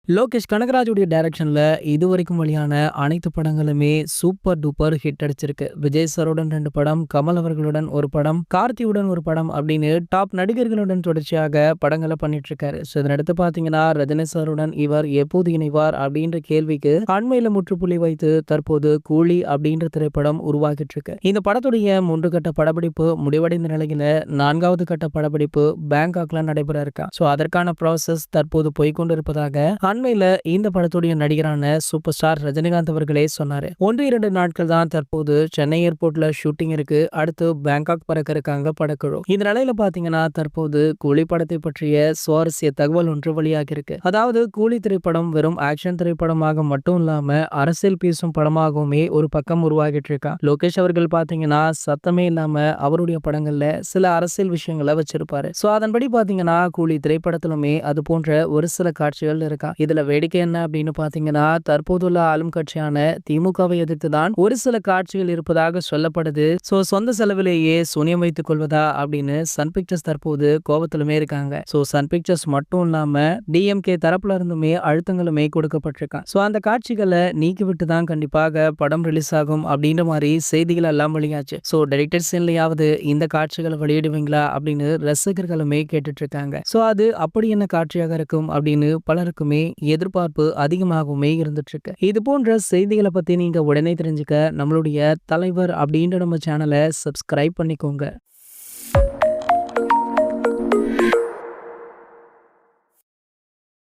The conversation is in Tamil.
லோகேஷ் கனகராஜுடைய டைரக்ஷன்ல இதுவரைக்கும் வெளியான அனைத்து படங்களுமே சூப்பர் டூப்பர் ஹிட் அடிச்சிருக்கு. விஜய் சாருடன் 2 படம், கமல் அவர்களுடன் 1 படம், கார்த்தியுடன் 1 படம் அப்படின்னு டாப் நடிகர்களுடன் தொடர்ச்சியாக படங்கள பண்ணிட்டு இருக்காரு. இதனடுத்து பார்த்தீங்கன்னா, ரஜினி சாருடன் இவர் எப்போது இணைவார் அப்படின்ற கேள்விக்கு அண்மையில முற்றுப்புள்ளி வைத்து தற்போது கூலி அப்படின்ற திரைப்படம் உருவாகிட்டு இருக்கு. இந்த படத்துடைய 3 கட்ட படப்பிடிப்பு முடிவடைந்த நிலையில 4வது கட்ட படப்பிடிப்பு பேங்காக்ல நடைபெற இருக்கா. அதற்கான ப்ராசஸ் தற்போது போய்கொண்டிருப்பதாக அண்மையில இந்த படத்துடைய நடிகரான சூப்பர் ஸ்டார் ரஜினிகாந்த் அவர்களே சொன்னாரு. 1-2 நாட்கள் தான் தற்போது சென்னை ஏர்போர்ட்ல ஷூட்டிங் இருக்கு. அடுத்து பேங்காக் பறக்க இருக்காங்க படக்குழு. இந்த நிலையில பாத்தீங்கன்னா, தற்போது கூலி படத்தை பற்றிய சுவாரஸ்ய தகவல் ஒன்று வெளியாகி இருக்கு. அதாவது கூலி திரைப்படம் வெறும் ஆக்ஷன் திரைப்படமாக மட்டும் இல்லாம அரசியல் பேசும் படமாகவுமே ஒரு பக்கம் உருவாகிட்டு இருக்கா. லோகேஷ் அவர்கள் பாத்தீங்கன்னா, சத்தமே இல்லாம அவருடைய படங்கள்ல சில அரசியல் விஷயங்களை வச்சிருப்பாரு. அதன்படி பாத்தீங்கன்னா, கூலி திரைப்படத்திலுமே அது போன்ற ஒரு சில காட்சிகள் இருக்கா. இதுல வேடிக்கை என்ன அப்படின்னு பாத்தீங்கன்னா, தற்போதுள்ள ஆளும் கட்சியான திமுகவை எதிர்த்து தான் ஒரு சில காட்சிகள் இருப்பதாக சொல்லப்படுது. சொந்த செலவிலேயே சூனியம் வைத்துக் கொள்வதா அப்படின்னு சன் பிக்சர்ஸ் தற்போது கோபத்திலுமே இருக்காங்க. சன் பிக்சர்ஸ் மட்டும் இல்லாம டிஎம்கே தரப்புல இருந்துமே அழுத்தங்களுமே கொடுக்கப்பட்டிருக்கான். அந்த காட்சிகளை நீக்கிவிட்டு தான் கண்டிப்பாக படம் ரிலீஸ் ஆகும் அப்படின்ற மாதிரி செய்திகள் எல்லாம் வெளியாச்சு. டைரக்டர் சீன்லயாவது இந்த காட்சிகளை வெளியிடுவீங்களா அப்படின்னு ரசிகர்களுமே கேட்டுட்டு இருக்காங்க. அது அப்படி என்ன காட்சியாக இருக்கும் அப்படின்னு பலருக்குமே எதிர்பார்ப்பு அதிகமாகவுமே இருந்துட்டு இருக்கு. இது போன்ற செய்திகளை பத்தி நீங்க உடனே தெரிஞ்சுக்க நம்மளுடைய தலைவர் அப்படின்ற நம்ம சேனலை சப்ஸ்கிரைப் பண்ணிக்கோங்க.